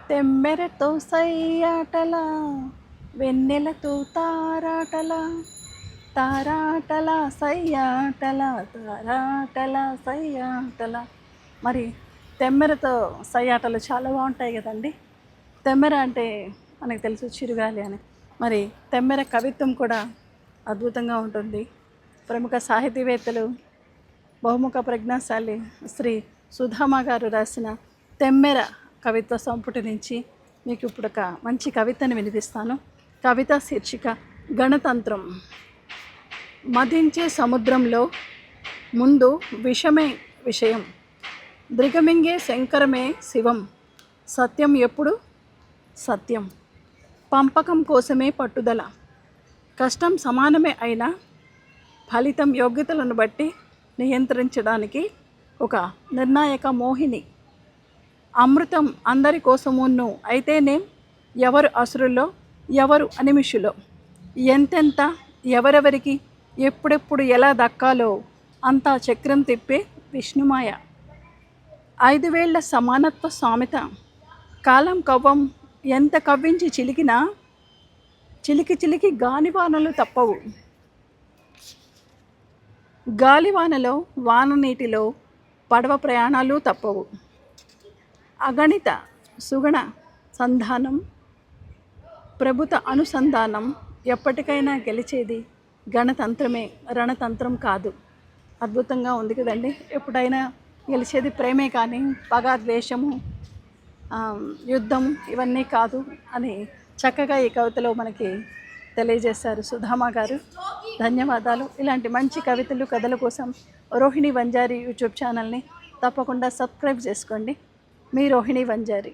తెమ్మెరతో సయ్యాటల వెన్నెలతో తారాటల తారాటల సయ్యాటల తారాటల సయ్యాటల. మరి తెమ్మెరతో సయ్యాటలు చాలా బాగుంటాయి కదండి. తెమ్మెర అంటే మనకు తెలుసు చిరుగాలి అని. మరి తెమ్మెర కవిత్వం కూడా అద్భుతంగా ఉంటుంది. ప్రముఖ సాహితీవేత్తలు, బహుముఖ ప్రజ్ఞాశాలి శ్రీ సుధామ గారు రాసిన తెమ్మెర కవిత్వ సంపుటి నుంచి మీకు ఇప్పుడు ఒక మంచి కవితను వినిపిస్తాను. కవిత శీర్షిక గణతంత్రం. మదించే సముద్రంలో ముందు విషమే విషయం, దృగమింగే శంకరమే శివం. సత్యం ఎప్పుడు సత్యం, పంపకం కోసమే పట్టుదల. కష్టం సమానమే అయినా ఫలితం యోగ్యతలను బట్టి నియంత్రించడానికి ఒక నిర్ణాయక మోహిని. అమృతం అందరి కోసమును అయితేనేం, ఎవరు అసురులో ఎవరు అనిమిషులో, ఎంతెంత ఎవరెవరికి ఎప్పుడెప్పుడు ఎలా దక్కాలో అంతా చక్రం తిప్పే విష్ణుమాయ. 5 వేళ్ల సమానత్వ సామెత. కాలం కవ్వం ఎంత కవ్వించి చిలికినా చిలికి చిలికి గాలివానలు తప్పవు. గాలివానలో వాన నీటిలో పడవ ప్రయాణాలు తప్పవు. అగణిత సుగణ సంధానం, ప్రభుత్వ అనుసంధానం. ఎప్పటికైనా గెలిచేది గణతంత్రమే, రణతంత్రం కాదు. అద్భుతంగా ఉంది కదండి. ఎప్పుడైనా గెలిచేది ప్రేమే కానీ పగా ద్వేషము యుద్ధం ఇవన్నీ కాదు అని చక్కగా ఈ కవితలో మనకి తెలియజేశారు సుధామ గారు. ధన్యవాదాలు. ఇలాంటి మంచి కవితలు కథల కోసం రోహిణి వంజారి యూట్యూబ్ ఛానల్ని తప్పకుండా సబ్స్క్రైబ్ చేసుకోండి. మీ రోహిణి వంజారి.